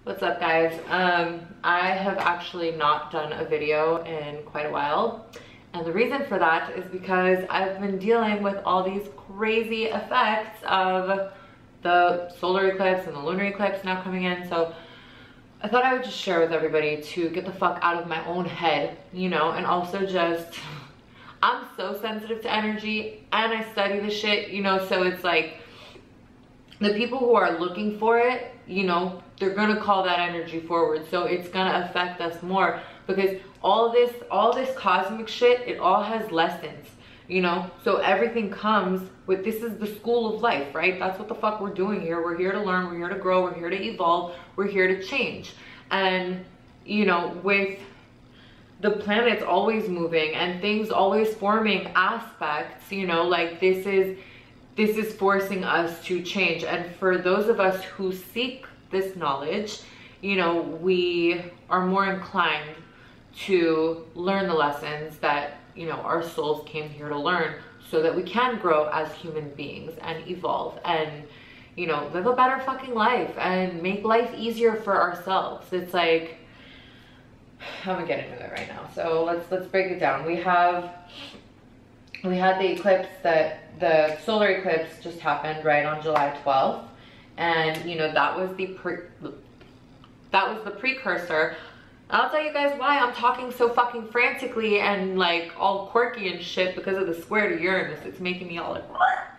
What's up, guys? I have actually not done a video in quite a while, and the reason for that is because I've been dealing with all these crazy effects of the solar eclipse and the lunar eclipse now coming in. So I thought I would just share with everybody to get the fuck out of my own head, you know, and also just, I'm so sensitive to energy and I study the shit, you know, so it's like the people who are looking for it, you know, they're gonna call that energy forward. So it's gonna affect us more because all this cosmic shit, it all has lessons, you know? So everything comes with, this is the school of life, right? That's what the fuck we're doing here. We're here to learn, we're here to grow, we're here to evolve, we're here to change. And, you know, with the planets always moving and things always forming aspects, you know, like this is forcing us to change. And for those of us who seek this knowledge, you know, we are more inclined to learn the lessons that, you know, our souls came here to learn so that we can grow as human beings and evolve and, you know, live a better fucking life and make life easier for ourselves. It's like, I'm gonna get into it right now. So let's break it down. We had the eclipse, that the solar eclipse just happened right on July 12th. And you know, that was the precursor. I'll tell you guys why I'm talking so fucking frantically and like all quirky and shit, because of the square to Uranus. It's making me all like,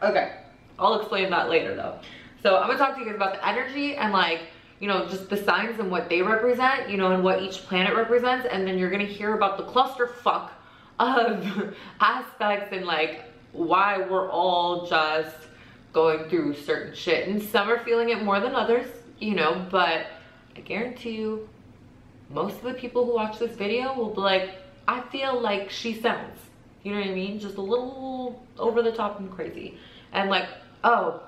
okay, I'll explain that later though. So I'm gonna talk to you guys about the energy and like, you know, just the signs and what they represent, you know, and what each planet represents. And then you're gonna hear about the clusterfuck of aspects and like why we're all just going through certain shit. And some are feeling it more than others, you know, but I guarantee you most of the people who watch this video will be like, I feel like she sounds, you know what I mean? Just a little over the top and crazy. And like, oh,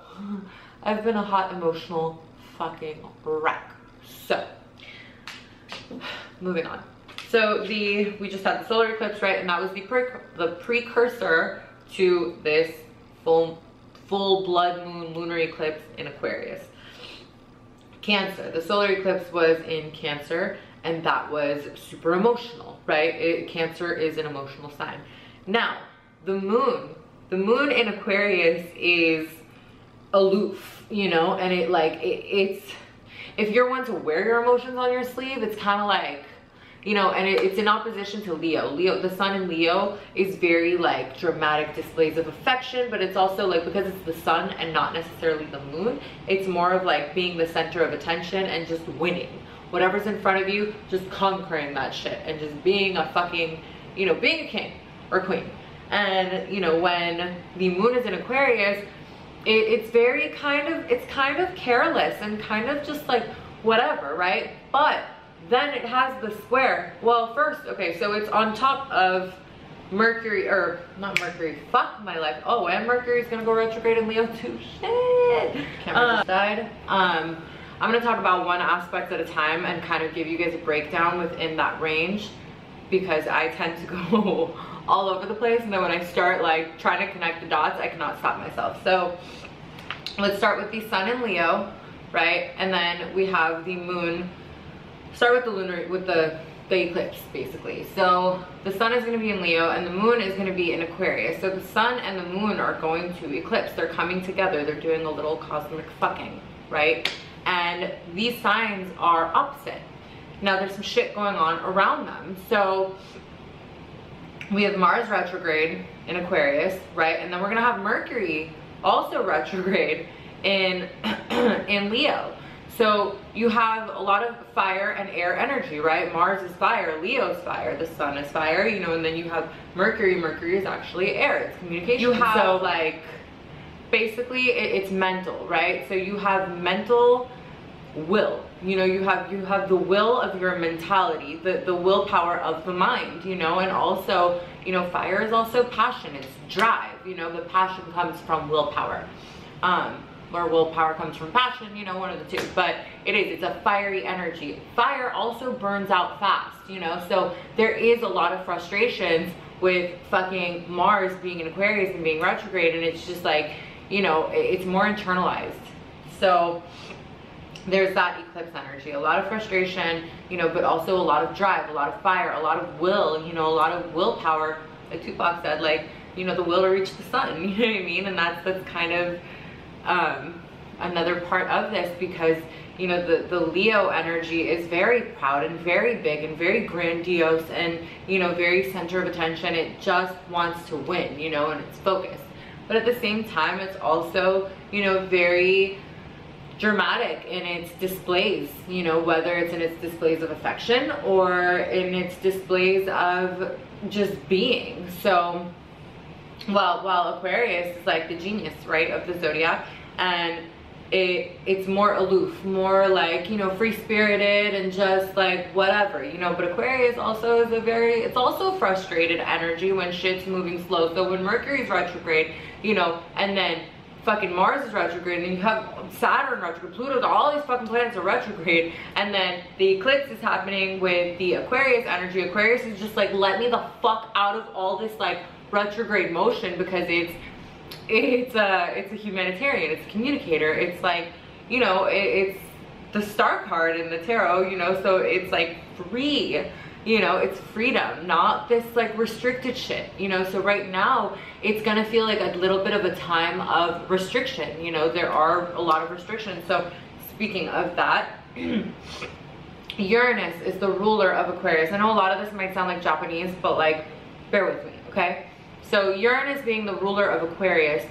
I've been a hot emotional fucking wreck. So moving on. So we just had the solar eclipse, right? And that was the precursor to this full blood moon lunar eclipse in Aquarius. Cancer. The solar eclipse was in Cancer, and that was super emotional, right? Cancer is an emotional sign. Now, the moon in Aquarius is aloof, you know, and it's if you're one to wear your emotions on your sleeve, it's kind of like, you know, and it's in opposition to Leo. The sun in Leo is very like dramatic displays of affection, but it's also like, because it's the sun and not necessarily the moon, it's more of like being the center of attention and just winning whatever's in front of you, just conquering that shit and just being a fucking, you know, being a king or queen. And you know, when the moon is in Aquarius, it's very kind of careless and kind of just like whatever, right? But then it has the square. Well, first, okay, so it's on top of Mercury, or not Mercury, fuck my life. Oh, and Mercury's gonna go retrograde in Leo too. Shit. Camera just died. I'm gonna talk about one aspect at a time and kind of give you guys a breakdown within that range, because I tend to go all over the place, and then when I start like trying to connect the dots, I cannot stop myself. So let's start with the sun in Leo, right? And then we have the moon. Start with the lunar, with the eclipse basically. So the sun is going to be in Leo and the moon is going to be in Aquarius. So the sun and the moon are going to eclipse. They're coming together. They're doing a little cosmic fucking, right? And these signs are opposite. Now there's some shit going on around them. So we have Mars retrograde in Aquarius, right? And then we're going to have Mercury also retrograde in Leo. So you have a lot of fire and air energy, right? Mars is fire, Leo's fire, the sun is fire, you know, and then you have Mercury. Mercury is actually air, it's communication. You have, so like, basically it's mental, right? So you have mental will, you know, you have the will of your mentality, the willpower of the mind, you know, and also, you know, fire is also passion, it's drive, you know, the passion comes from willpower. Or willpower comes from passion, you know, one of the two, but it's a fiery energy. Fire also burns out fast, you know, so there is a lot of frustrations with fucking Mars being in Aquarius and being retrograde, and it's just like, you know, it's more internalized. So there's that eclipse energy, a lot of frustration, you know, but also a lot of drive, a lot of fire, a lot of will, you know, a lot of willpower. Like Tupac said, like, you know, the will to reach the sun, you know what I mean? And that's kind of another part of this, because, you know, the Leo energy is very proud and very big and very grandiose and, you know, very center of attention. It just wants to win, you know, and it's focused. But at the same time, it's also, you know, very dramatic in its displays, you know, whether it's in its displays of affection or in its displays of just being. So while Aquarius is like the genius, right, of the zodiac, and it's more aloof, more like, you know, free-spirited and just like whatever, you know. But Aquarius also is it's also frustrated energy when shit's moving slow. So when Mercury's retrograde, you know, and then fucking Mars is retrograde, and you have Saturn retrograde, Pluto, all these fucking planets are retrograde, and then the eclipse is happening with the Aquarius energy. Aquarius is just like, let me the fuck out of all this like retrograde motion, because it's a humanitarian, it's a communicator, it's like, you know, it's the star card in the tarot, you know, so it's like free, you know, it's freedom, not this like restricted shit, you know. So right now it's gonna feel like a little bit of a time of restriction, you know, there are a lot of restrictions. So speaking of that, Uranus is the ruler of Aquarius. I know a lot of this might sound like Japanese, but like, bear with me, okay? So Uranus being the ruler of Aquarius,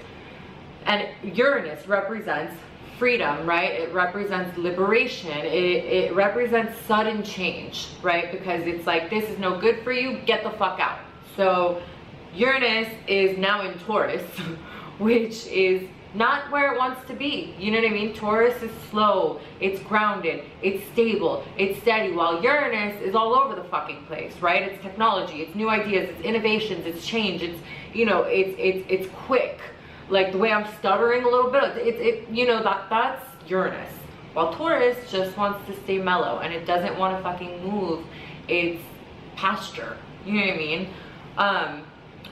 and Uranus represents freedom, right? It represents liberation. It represents sudden change, right? Because it's like, this is no good for you, get the fuck out. So Uranus is now in Taurus, which is not where it wants to be, you know what I mean? Taurus is slow, it's grounded, it's stable, it's steady, while Uranus is all over the fucking place, right? It's technology, it's new ideas, it's innovations, it's change, it's, you know, it's quick. Like the way I'm stuttering a little bit, you know, that's Uranus. While Taurus just wants to stay mellow, and it doesn't want to fucking move its pasture, you know what I mean?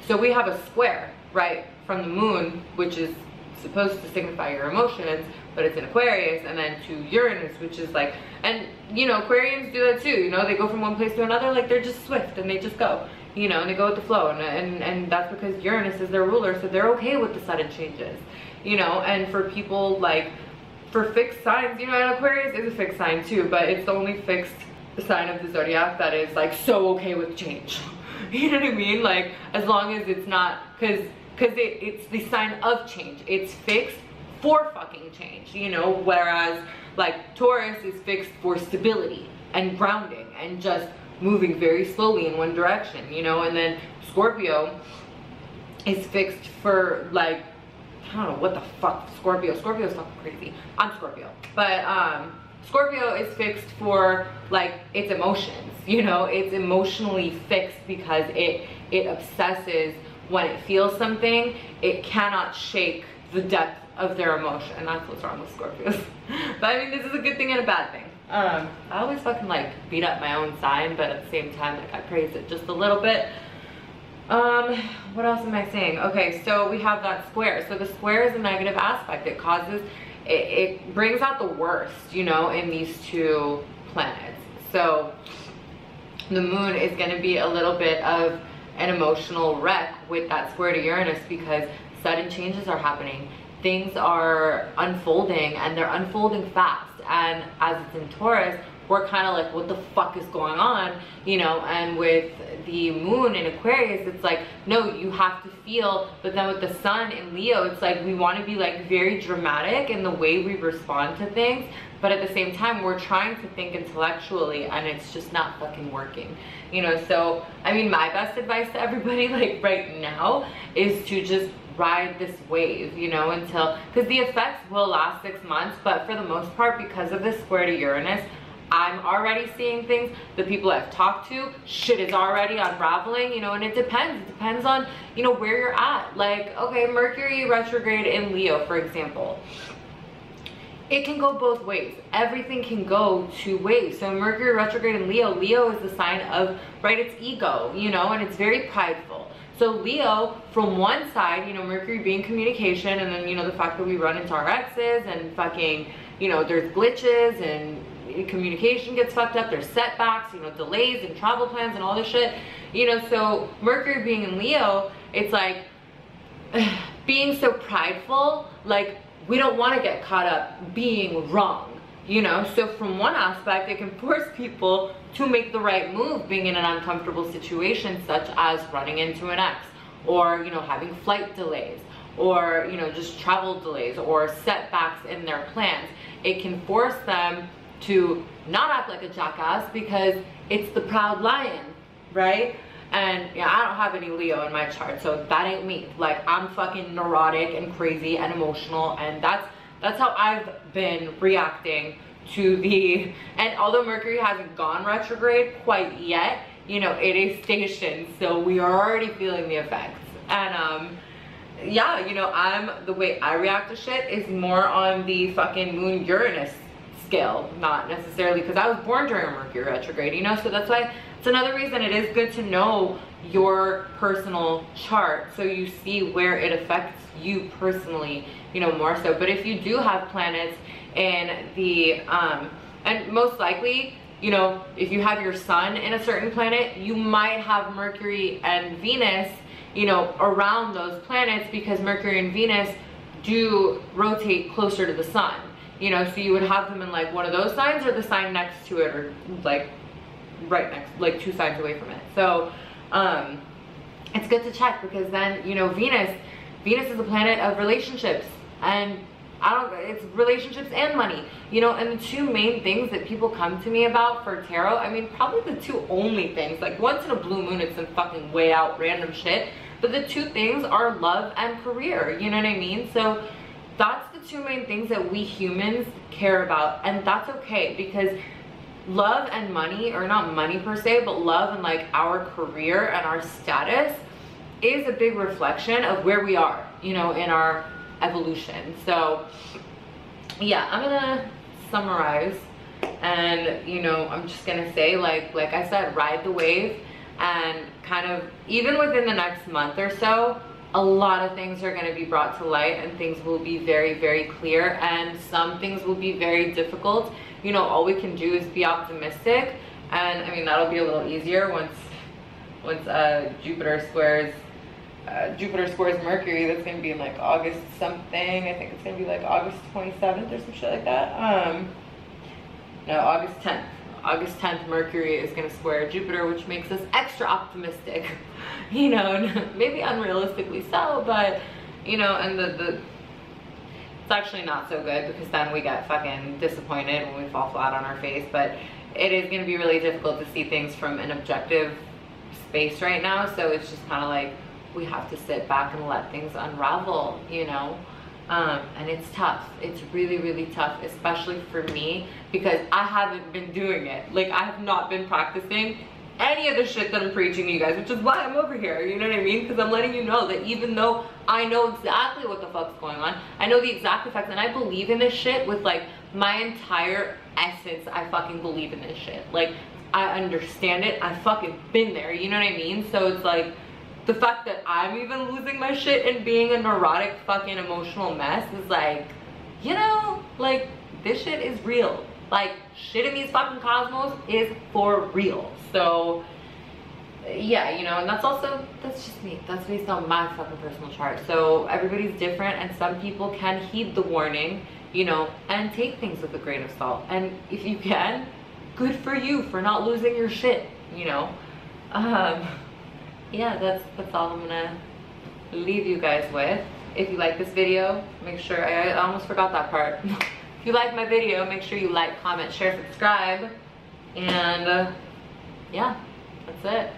So we have a square, right, from the moon, which is supposed to signify your emotions, but it's in Aquarius, and then to Uranus, which is like, and you know, Aquarians do that too, you know, they go from one place to another, like they're just swift and they just go, you know, and they go with the flow, and that's because Uranus is their ruler, so they're okay with the sudden changes, you know. And for people like, for fixed signs, you know, and Aquarius is a fixed sign too, but it's the only fixed sign of the zodiac that is like so okay with change. You know what I mean? Like, as long as it's not, because it's the sign of change. It's fixed for fucking change, you know, whereas like Taurus is fixed for stability and grounding and just moving very slowly in one direction, you know. And then Scorpio is fixed for like, I don't know what the fuck Scorpio's fucking crazy. I'm Scorpio, but Scorpio is fixed for like its emotions, you know. It's emotionally fixed because it obsesses when it feels something. It cannot shake the depth of their emotion, and that's what's wrong with Scorpios. But I mean, this is a good thing and a bad thing. I always fucking like beat up my own sign, but at the same time, like I praise it just a little bit. What else am I saying? Okay, so we have that square. So the square is a negative aspect. It causes, it brings out the worst, you know, in these two planets. So the moon is going to be a little bit of an emotional wreck with that square to Uranus, because sudden changes are happening. Things are unfolding, and they're unfolding fast. And as it's in Taurus, we're kind of like, what the fuck is going on, you know? And with the moon in Aquarius, it's like, no, you have to feel. But then with the sun in Leo, it's like, we want to be like very dramatic in the way we respond to things, but at the same time, we're trying to think intellectually, and it's just not fucking working, you know? So I mean, my best advice to everybody like right now is to just ride this wave, you know, until, because the effects will last 6 months, but for the most part, because of this square to Uranus, I'm already seeing things. The people I've talked to, shit is already unraveling, you know. And it depends on, you know, where you're at. Like, okay, Mercury retrograde in Leo, for example, it can go both ways. Everything can go 2 ways. So Mercury retrograde in Leo, Leo is the sign of, right, it's ego, you know, and it's very prideful. So Leo, from one side, you know, Mercury being communication, and then, you know, the fact that we run into our exes and fucking, you know, there's glitches and communication gets fucked up, there's setbacks, you know, delays and travel plans and all this shit, you know. So Mercury being in Leo, it's like being so prideful, like we don't want to get caught up being wrong, you know. So from one aspect, it can force people to make the right move being in an uncomfortable situation, such as running into an ex, or, you know, having flight delays, or, you know, just travel delays or setbacks in their plans. It can force them to not act like a jackass because it's the proud lion, right? And yeah, I don't have any Leo in my chart, so that ain't me. Like, I'm fucking neurotic and crazy and emotional, and that's how I've been reacting to the, and although Mercury hasn't gone retrograde quite yet, you know, it is stationed, so we are already feeling the effects. And yeah, you know, the way I react to shit is more on the fucking moon Uranus scale, not necessarily because I was born during Mercury retrograde, you know. So that's why it's another reason it is good to know your personal chart, so you see where it affects you personally, you know, more so. But if you do have planets in the and most likely, you know, if you have your sun in a certain planet, you might have Mercury and Venus, you know, around those planets, because Mercury and Venus do rotate closer to the sun, you know. So you would have them in like one of those signs or the sign next to it, or like right next, like 2 signs away from it. So it's good to check, because then, you know, Venus is a planet of relationships, and it's relationships and money, you know. And the 2 main things that people come to me about for tarot, I mean, probably the 2 only things, like once in a blue moon it's some fucking way out random shit, but the 2 things are love and career, you know what I mean? So that's the 2 main things that we humans care about, and that's okay, because love and money, or not money per se, but love and like our career and our status is a big reflection of where we are, you know, in our evolution. So yeah, I'm gonna summarize, and, you know, I'm just gonna say, like I said, ride the wave, and kind of even within the next month or so, a lot of things are going to be brought to light, and things will be very, very clear, and some things will be very difficult. You know, all we can do is be optimistic, and I mean, that'll be a little easier once Jupiter squares Mercury. That's going to be in like August something. I think it's going to be like August 27th or some shit like that. No, August 10th. August 10th, Mercury is going to square Jupiter, which makes us extra optimistic, you know, and maybe unrealistically so, but, you know, and it's actually not so good, because then we get fucking disappointed when we fall flat on our face. But it is going to be really difficult to see things from an objective space right now, so it's just kind of like we have to sit back and let things unravel, you know. And it's tough. It's really, really tough, especially for me, because I haven't been doing it. Like, I have not been practicing any of the shit that I'm preaching to you guys, which is why I'm over here, you know what I mean? Because I'm letting you know that even though I know exactly what the fuck's going on, I know the exact effects, and I believe in this shit with like my entire essence. I fucking believe in this shit. Like, I understand it. I've fucking been there, you know what I mean? So it's like, the fact that I'm even losing my shit and being a neurotic fucking emotional mess is like, you know, like, this shit is real. Like, shit in these fucking cosmos is for real. So yeah, you know, and that's just me. That's based on my fucking personal chart. So everybody's different, and some people can heed the warning, you know, and take things with a grain of salt. And if you can, good for you for not losing your shit, you know. Yeah, that's all I'm gonna leave you guys with. If you like this video, make sure, I almost forgot that part. If you like my video, make sure you like, comment, share, subscribe, and yeah, that's it.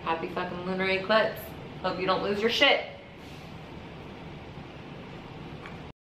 Happy fucking lunar eclipse. Hope you don't lose your shit.